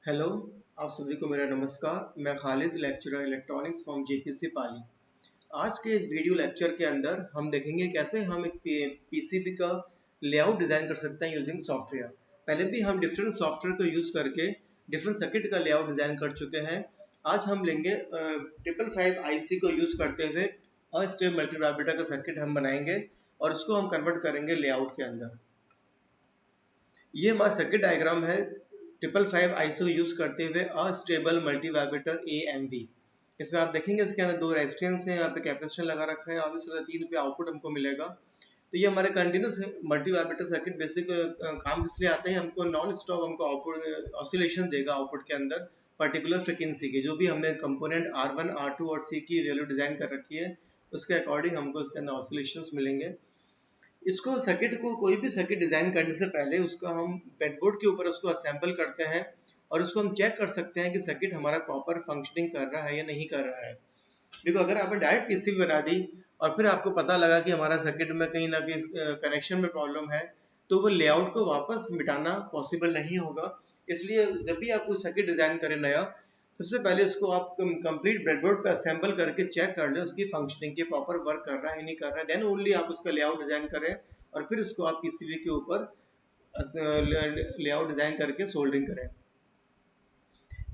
Hello. आप सभी को मेरा नमस्कार। मैं Khalid, lecturer electronics from JPC Pali. आज के इस वीडियो लेक्चर के अंदर हम देखेंगे कैसे हम एक पीसीबी का लेआउट डिज़ाइन कर सकते हैं यूजिंग सॉफ्टवेयर। पहले भी हम डिफरेंट सॉफ्टवेयर को यूज़ करके डिफरेंट सर्किट का लेआउट डिज़ाइन कर चुके हैं। आज हम लेंगे 555 आईसी को यूज़ करते हुए अस्टेबल मल्टीवाइब्रेटर का सर्किट हम बनाएंगे और उसको हम कन्वर्ट करेंगे लेआउट के अंदर। ये हमारा सर्किट डायग्राम है 555 आईसी यूज़ करते हुए अस्टेबल मल्टीवाइब्रेटर AMV। इसमें आप देखेंगे इसके अंदर दो रेजिस्टेंस हैं, यहाँ पे कैपेसिटर लगा रखा है और इस तरह 3 पे आउटपुट हमको मिलेगा। तो ये हमारे कंटिन्यूस मल्टीवाइब्रेटर सर्किट बेसिक काम किस लिए आते हैं, हमको नॉन स्टॉप हमको आउटपुट ऑसिलेशन देगा आउटपुट के अंदर पर्टिकुलर फ्रिक्वेंसी के। जो भी हमने कंपोनेंट R1 R2 और C की वैल्यू डिज़ाइन कर रखी है उसके अकॉर्डिंग हमको इसके अंदर ऑसिलेशंस मिलेंगे। इसको सर्किट को कोई भी सर्किट डिज़ाइन करने से पहले उसका हम ब्रेडबोर्ड के ऊपर उसको असेंबल करते हैं और उसको हम चेक कर सकते हैं कि सर्किट हमारा प्रॉपर फंक्शनिंग कर रहा है या नहीं कर रहा है। देखो, अगर आपने डायरेक्ट पीसीबी बना दी और फिर आपको पता लगा कि हमारा सर्किट में कहीं ना कहीं कनेक्शन में प्रॉब्लम है, तो वो लेआउट को वापस मिटाना पॉसिबल नहीं होगा। इसलिए जब भी आप कोई सर्किट डिज़ाइन करें नया, सबसे पहले इसको आप कंप्लीट ब्रेडबोर्ड पे असेंबल करके चेक कर लें उसकी फंक्शनिंग की प्रॉपर वर्क कर रहा है नहीं कर रहा है, देन ओनली आप उसका लेआउट डिज़ाइन करें और फिर उसको आप पीसीबी के ऊपर लेआउट डिज़ाइन करके सोल्डरिंग करें।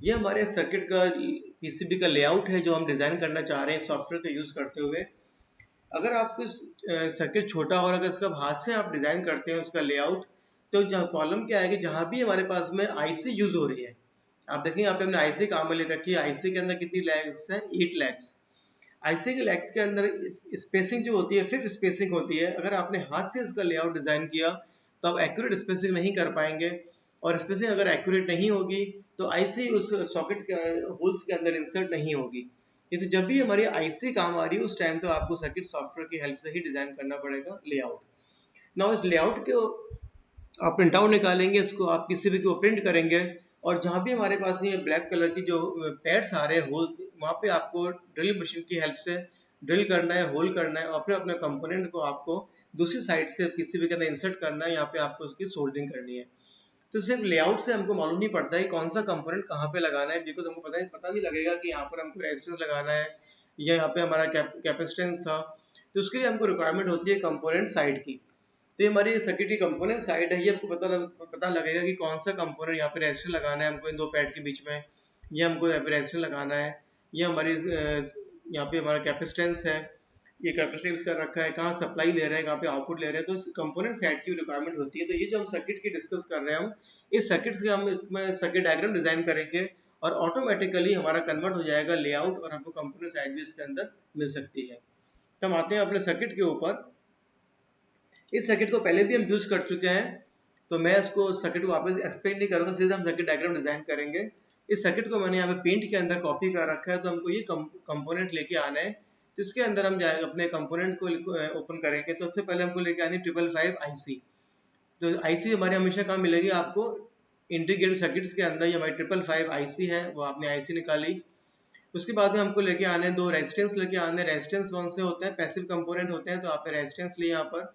ये हमारे सर्किट का पीसीबी का लेआउट है जो हम डिज़ाइन करना चाह रहे हैं सॉफ्टवेयर का यूज़ करते हुए। अगर आपको सर्किट छोटा हो और अगर इसका हाथ से आप डिज़ाइन करते हैं उसका लेआउट, तो प्रॉब्लम क्या है कि जहाँ भी हमारे पास में आईसी यूज़ हो रही है, आप देखेंगे यहाँ पे हमने आईसी काम में ले रखी है। आईसी के अंदर कितनी लैग्स हैं? 8 लैग्स। आईसी के लैग्स के अंदर स्पेसिंग जो होती है फिक्स स्पेसिंग होती है। अगर आपने हाथ से इसका लेआउट डिज़ाइन किया तो आप एक्यूरेट स्पेसिंग नहीं कर पाएंगे, और स्पेसिंग अगर एक्यूरेट नहीं होगी तो आईसी उस सॉकेट के होल्स के अंदर इंसर्ट नहीं होगी। ये तो जब भी हमारी आईसी काम आ रही है उस टाइम तो आपको सर्किट सॉफ्टवेयर की हेल्प से ही डिज़ाइन करना पड़ेगा लेआउट। नाउ इस लेआउट के आप प्रिंट आउट निकालेंगे, इसको आप किसी भी को प्रिंट करेंगे और जहाँ भी हमारे पास ये ब्लैक कलर की जो पैड्स आ रहे हैं होल, वहाँ पे आपको ड्रिल मशीन की हेल्प से ड्रिल करना है, होल करना है और फिर अपने कंपोनेंट को आपको दूसरी साइड से पीसीबी के अंदर इंसर्ट करना है। यहाँ पे आपको उसकी सोल्डरिंग करनी है। तो सिर्फ लेआउट से हमको मालूम नहीं पड़ता है कौन सा कंपोनेंट कहाँ पे लगाना है, बिकॉज हमको पता नहीं लगेगा कि यहाँ पर हमको रेजिस्टेंस लगाना है या यहाँ पे हमारा कैपेसिटेंस था। तो उसके लिए हमको रिक्वायरमेंट होती है कंपोनेंट साइड की। तो ये हमारी सर्किट की कंपोनेंट साइड है, ये हमको पता लगेगा कि कौन सा कंपोनेंट यहाँ पे रेजिस्टर लगाना है हमको इन दो पैड के बीच में, ये हमको यहाँ पे रेजिस्टर लगाना है, ये हमारी यहाँ पे हमारा कैपेसिटेंस है, ये कैपेसिटेंस यूज कर रखा है, कहाँ सप्लाई ले रहे हैं, कहाँ पे आउटपुट ले रहे हैं। तो इस कंपोनेंट साइड की रिक्वायरमेंट होती है। तो ये जो हम सर्किट की डिस्कस कर रहे हैं, हम इस सर्किट से हम इसमें सर्किट डायग्राम डिजाइन करेंगे और ऑटोमेटिकली हमारा कन्वर्ट हो जाएगा लेआउट और हमको कंपोनेंट साइड भी इसके अंदर मिल सकती है। तो हम आते हैं अपने सर्किट के ऊपर। इस सर्किट को पहले भी हम यूज कर चुके हैं, तो मैं इसको सर्किट को वापस एक्सप्लेन नहीं करूंगा, सीधे हम सर्किट डायग्राम डिजाइन करेंगे। इस सर्किट को मैंने यहाँ पे पेंट के अंदर कॉपी कर रखा है, तो हमको ये कंपोनेंट लेके आना है। तो इसके अंदर हम जाएंगे अपने कंपोनेंट को ओपन करेंगे। तो सबसे पहले हमको लेके आनी 555 आईसी। तो आईसी हमारे हमेशा कहाँ मिलेगी आपको? इंटीग्रेटेड सर्किट्स के अंदर। ये हमारी 555 आईसी है, वो आपने आईसी निकाली। उसके बाद में हमको लेके आने दो रेजिस्टेंस लेके आने। रेजिस्टेंस कौन से होते हैं? पैसिव कंपोनेंट होते हैं। तो आपने रेजिस्टेंस लिए यहाँ पर।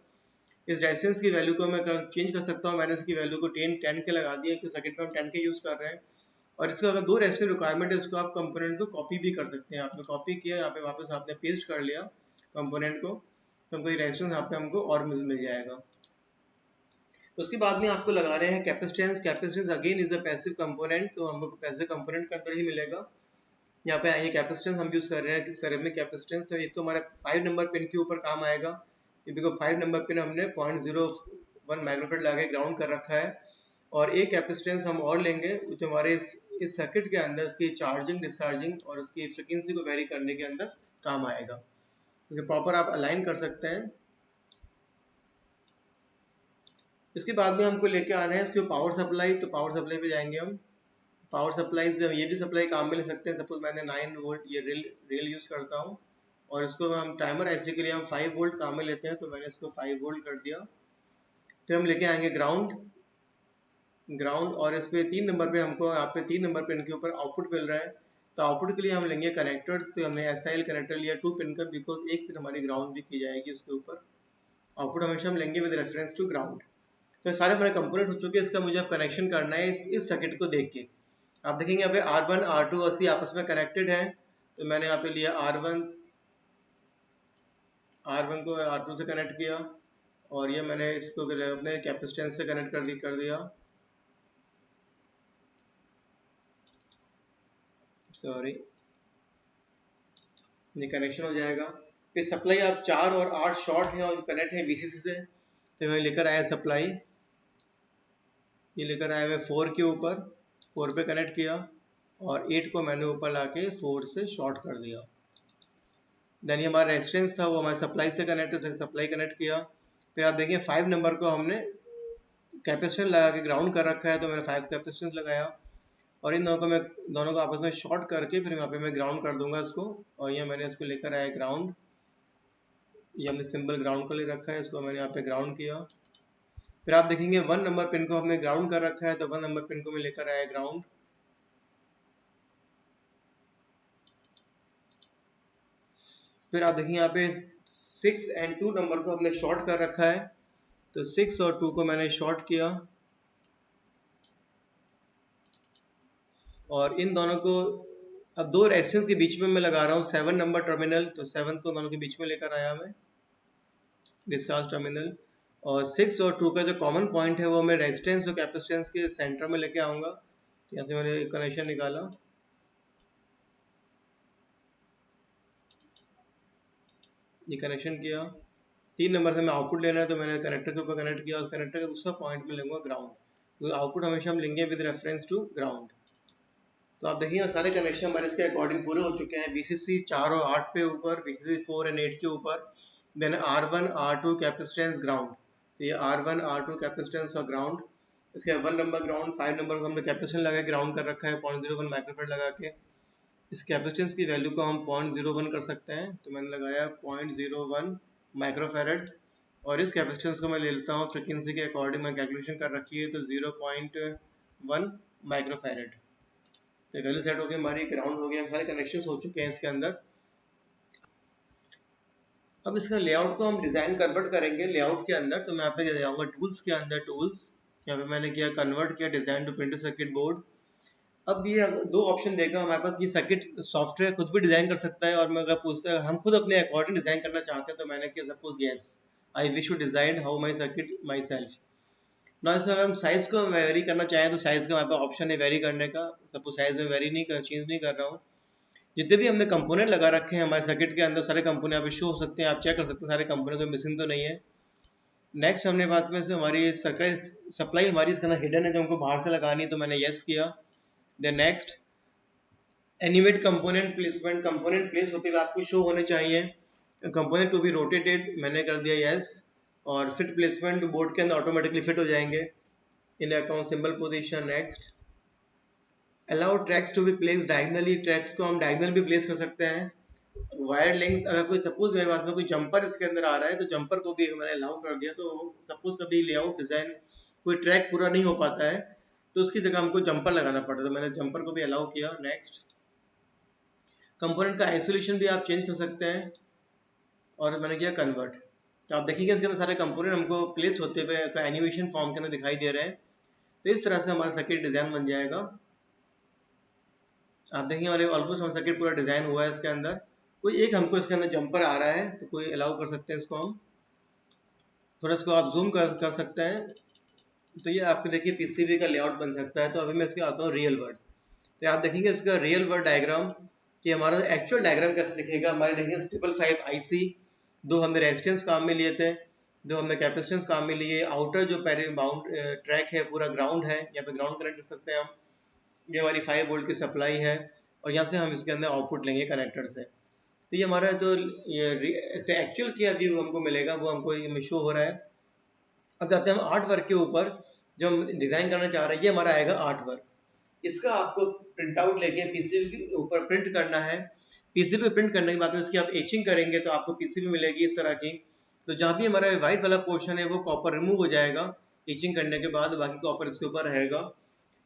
इस रेजिस्टेंस की वैल्यू को मैं चेंज कर सकता हूँ। मैंने इसकी वैल्यू को 10 के लगा दिया क्योंकि सर्किट में हम 10 के यूज़ कर रहे हैं। और इसका अगर दो रेजिस्टेंस रिक्वायरमेंट है, इसको आप कंपोनेंट को कॉपी भी कर सकते हैं। आपने कॉपी किया, यहाँ पे वापस आपने पेस्ट कर लिया कंपोनेंट को, तो हमको ये रेजिस्टेंस यहाँ पे हमको और मिल जाएगा। उसके बाद में आपको लगा रहे हैं capacitance. Capacitance again is a passive component, तो हमको पैसिव कंपोनेंट के अंदर ही मिलेगा। यहाँ पे आइए, कैपेसिटेंस हम यूज़ कर रहे हैं सेरेमिक कैपेसिटेंस। तो ये तो हमारा 5 नंबर पिन के ऊपर काम आएगा। देखो 5 नंबर पिन हमने 0.01 माइक्रोफेड लगा ग्राउंड कर रखा है। और एक कैपेसिटेंस हम और लेंगे जो हमारे इस सर्किट के अंदर इसकी चार्जिंग डिस्चार्जिंग और उसकी फ्रिक्वेंसी को वेरी करने के अंदर काम आएगा। तो प्रॉपर आप अलाइन कर सकते हैं। इसके बाद में हमको लेके आना है इसके पावर सप्लाई। तो पावर सप्लाई पे जाएंगे हम। पावर सप्लाई से ये भी सप्लाई काम में ले सकते हैं। सपोज मैंने 9 वोल्ट ये रेल यूज़ करता हूँ और इसको हम टाइमर ऐसे के लिए हम 5 वोल्ट काम में लेते हैं, तो मैंने इसको 5 वोल्ट कर दिया। फिर हम लेके आएंगे ग्राउंड और इस पे 3 नंबर पे हमको यहाँ पे 3 नंबर पिन के ऊपर आउटपुट मिल रहा है। तो आउटपुट के लिए हम लेंगे कनेक्टर्स। तो हमने SIL कनेक्टर लिया 2 पिन का, बिकॉज एक पिन हमारी ग्राउंड भी की जाएगी उसके ऊपर। आउटपुट हमेशा हम लेंगे विद रेफरेंस टू ग्राउंड। तो सारे हमारे कंपोनेंट हो चुके हैं। इसका मुझे अब कनेक्शन करना है इस सर्किट को देख के। आप देखेंगे यहाँ पे R1 R2 और C आपस में कनेक्टेड है, तो मैंने यहाँ पे लिया R1 को R2 से कनेक्ट किया और ये मैंने इसको अपने कैपेसिटेंस से कनेक्ट कर दिया सॉरी, ये कनेक्शन हो जाएगा। फिर सप्लाई आप 4 और 8 शॉर्ट है और कनेक्ट है VCC से, तो मैं लेकर आया सप्लाई, ये लेकर आया मैं 4 के ऊपर, 4 पे कनेक्ट किया और 8 को मैंने ऊपर लाके 4 से शॉर्ट कर दिया। देन ये हमारा रेजिस्टेंस था वो हमारे सप्लाई से कनेक्ट है, सप्लाई कनेक्ट किया। फिर आप देखिए 5 नंबर को हमने कैपेसिटेंस लगा के ग्राउंड कर रखा है, तो मैंने 5 कैपेसिटेंस लगाया और इन दोनों को आपस में शॉर्ट करके फिर यहाँ पे मैं ग्राउंड कर दूंगा इसको। और ये मैंने इसको लेकर आया ग्राउंड, ये हमने सिंबल ग्राउंड का ले रखा है, इसको मैंने यहाँ पे ग्राउंड किया। फिर आप देखेंगे 1 नंबर पिन को हमने ग्राउंड कर रखा है, तो 1 नंबर पिन को मैं लेकर आया ग्राउंड। फिर आप देखिए यहाँ पे 6 और 2 नंबर को हमने शॉर्ट कर रखा है, तो 6 और 2 को मैंने शॉर्ट किया और इन दोनों को अब 2 रेजिस्टेंस के बीच में मैं लगा रहा हूँ 7 नंबर टर्मिनल, तो 7 को दोनों के बीच में लेकर आया मैं डिस्चार्ज टर्मिनल। और 6 और 2 का जो कॉमन पॉइंट है वो मैं रेजिस्टेंस और कैपेसिटेंस के सेंटर में लेके आऊँगा। तो यहाँ से मैंने कनेक्शन निकाला, ये कनेक्शन किया। 3 नंबर से मैं आउटपुट लेना है, तो मैंने कनेक्टर के ऊपर कनेक्ट किया और कनेक्टर का दूसरा पॉइंट में लूँगा ग्राउंड, तो आउटपुट हमेशा हम लेंगे विद रेफरेंस टू ग्राउंड। तो आप देखिए सारे कनेक्शन हमारे इसके अकॉर्डिंग पूरे हो चुके हैं। VCC 4 और 8 पे ऊपर, VCC 4 और 8 के ऊपर, then R1 R2 capacitance ground, तो ये R1 R2 कैपेसिटेंस और ग्राउंड। इसके 1 नंबर ग्राउंड, 5 नंबर को हमने कैपेसिटेंस लगा के ग्राउंड कर रखा है 0.01 माइक्रोफेरेड लगा के। इस कैपेसिटेंस की वैल्यू को हम 0.01 कर सकते हैं, तो मैंने लगाया 0.01 माइक्रोफेरेड। और इस कैपेसिटेंस को मैं ले लेता हूँ फ्रीक्वेंसी के अकॉर्डिंग, मैं कैलकुलेशन कर रखी है, तो 0.1 माइक्रोफेरेड। तो वैल्यू सेट हो गई हमारी, ग्राउंड हो गया, सारे कनेक्शन हो चुके हैं इसके अंदर। अब इसका लेआउट को हम डिज़ाइन कन्वर्ट करेंगे लेआउट के अंदर, तो मैं यहाँ पे जाऊँगा टूल्स के अंदर, टूल्स, यहाँ पे मैंने किया कन्वर्ट किया design to printed circuit board. अब ये 2 ऑप्शन देगा हमारे पास, ये सर्किट सॉफ्टवेयर खुद भी डिज़ाइन कर सकता है और मैं अगर पूछता है हम खुद अपने अकॉर्डिंग डिज़ाइन करना चाहते हैं, तो मैंने किया suppose yes I wish to design how my circuit myself. ना इसमें अगर हम साइज़ को वेरी करना चाहें तो साइज़ का हमारे पास ऑप्शन है वेरी करने का, सपोज साइज़ में वेरी नहीं कर चेंज नहीं कर रहा हूँ। जितने भी हमने कंपोनेंट लगा रखे हैं हमारे सर्किट के अंदर, सारे कंपोनेंट यहाँ पे शो हो सकते हैं, आप चेक कर सकते हैं सारे कंपोनेंट कोई मिसिंग तो नहीं है। नेक्स्ट हमने बात में से हमारी सप्लाई हमारी इसके अंदर हिडन है, जो हमको बाहर से लगानी है, तो मैंने येस किया। Then next animate component placement, component place होते हुए आपको शो होने चाहिए, कंपोनेंट टू बी रोटेटेड, मैंने कर दिया येस। और फिट प्लेसमेंट बोर्ड के अंदर ऑटोमेटिकली फिट हो जाएंगे in account symbol position. Next allow tracks to be place diagonally, tracks को हम डायगनल भी प्लेस कर सकते हैं। वायर लिंक्स, अगर कोई सपोज मेरे पास में कोई जंपर इसके अंदर आ रहा है, तो जंपर को भी मैंने अलाउ कर दिया, तो सपोज कभी लेआउट डिजाइन कोई ट्रैक पूरा नहीं हो पाता है, तो उसकी जगह हमको जंपर लगाना पड़ता है, तो मैंने जंपर को भी अलाउ किया। नेक्स्ट कंपोनेंट का आइसोलेशन भी आप चेंज कर सकते हैं और मैंने किया कन्वर्ट। तो आप देखिएगा इसके अंदर सारे कंपोनेंट हमको प्लेस होते हुए एनिमेशन फॉर्म के अंदर दिखाई दे रहे हैं। तो इस तरह से हमारा सर्किट डिजाइन बन जाएगा। आप देखिए हमारे ऑलमोस्ट हमारा सर्किट पूरा डिजाइन हुआ है। इसके अंदर कोई एक हमको इसके अंदर जंपर आ रहा है, तो कोई अलाउ कर सकते हैं इसको, हम थोड़ा इसको आप जूम कर सकते हैं, तो ये आपको देखिए पीसीबी का लेआउट बन सकता है। तो अभी मैं इसके आता हूँ रियल वर्ड, तो आप देखेंगे इसका रियल वर्ड डायग्राम कि हमारा एक्चुअल डायग्राम कैसे दिखेगा। हमारे देखिए 555 IC, 2 हमने रेजिस्टेंस काम में लिए थे, 2 हमने कैपेसिटेंस काम में लिए, आउटर जो बाउंड ट्रैक है पूरा ग्राउंड है, यहाँ पे ग्राउंड कनेक्ट कर सकते हैं हम। ये हमारी 5 वोल्ट की सप्लाई है और यहाँ से हम इसके अंदर आउटपुट लेंगे कनेक्टर से। तो ये हमारा जो ये एक्चुअल किया व्यू हमको मिलेगा वो हमको शो हो रहा है। अब जाते हैं हम आर्ट वर्क के ऊपर, जो हम डिज़ाइन करना चाह रहे हैं, ये हमारा आएगा आर्ट वर्क। इसका आपको प्रिंट आउट लेके पीसीबी के ऊपर प्रिंट करना है। पीसीबी पे प्रिंट करने के बाद में इसकी आप एचिंग करेंगे तो आपको पीसीबी मिलेगी इस तरह की। तो जहाँ भी हमारा व्हाइट वाला पोर्शन है वो कॉपर रिमूव हो जाएगा एचिंग करने के बाद, बाकी कॉपर इसके ऊपर रहेगा।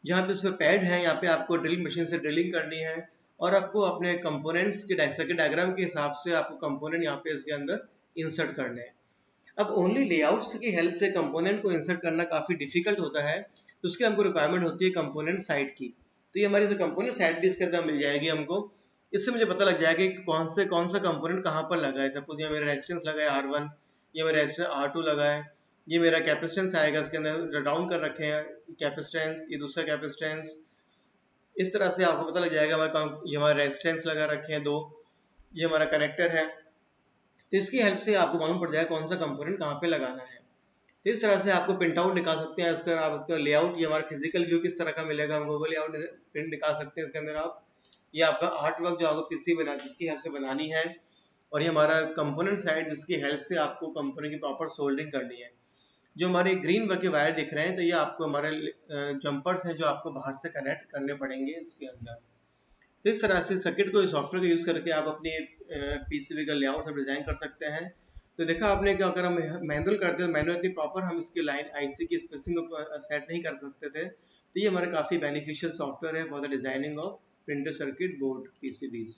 जहाँ पे इसमें पैड है, यहाँ पे आपको ड्रिल मशीन से ड्रिलिंग करनी है और आपको अपने कंपोनेंट्स के सर्किट डायग्राम के हिसाब से आपको कंपोनेंट यहाँ पे इसके अंदर इंसर्ट करने हैं। अब ओनली लेआउट्स की हेल्प से कंपोनेंट को इंसर्ट करना काफ़ी डिफिकल्ट होता है, तो उसके हमको रिक्वायरमेंट होती है कंपोनेंट साइट की। तो ये हमारी जो कंपोनेंट साइड भी इसके अंदर मिल जाएगी हमको। इससे मुझे पता लग जाएगा कि कौन सा कंपोनेंट कहाँ पर लगा है। सपोज ये मेरा रेजिस्टेंस लगा है R1, ये मेरा रेजिस्टेंस R2 लगा है, ये मेरा कैपेसिटेंस आएगा, इसके अंदर राउंड कर रखे हैं कैपेसिटेंस, ये दूसरा कैपेसिटेंस। इस तरह से आपको पता लग जाएगा ये हमारा रेजिस्टेंस लगा रखे हैं 2, ये हमारा कनेक्टर है। तो इसकी हेल्प से आपको मालूम पड़ जाएगा कौन सा कंपोनेंट कहाँ पे लगाना है। तो इस तरह से आपको प्रिंट आउट निकाल सकते हैं। इसका आप इसका लेआउट, ये हमारा फिजिकल व्यू किस तरह का मिलेगा, हम गूगल लेआउट प्रिंट निकाल सकते हैं इसके अंदर आप। ये आपका आर्ट वर्क जो आपको पीसी बना जिसकी हेल्प से बनानी है, और ये हमारा कंपोनेंट साइड जिसकी हेल्प से आपको कंपोनेंट की प्रॉपर सोल्डरिंग करनी है। जो हमारे ग्रीन वर्क के वायर दिख रहे हैं, तो ये आपको हमारे जंपर्स हैं जो आपको बाहर से कनेक्ट करने पड़ेंगे इसके अंदर। तो इस तरह से सर्किट को, सॉफ्टवेयर का यूज़ करके आप अपनी पीसीबी का लेआउट सब डिज़ाइन कर सकते हैं। तो देखा आपने कि अगर हम मैनुअल करते हैं, मैनुअल इतनी प्रॉपर हम इसकी लाइन आईसी की स्पेसिंग को सेट नहीं कर सकते थे। तो ये हमारा काफ़ी बेनिफिशियल सॉफ्टवेयर है for the designing of printed circuit board PCBs.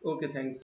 Okay, thanks.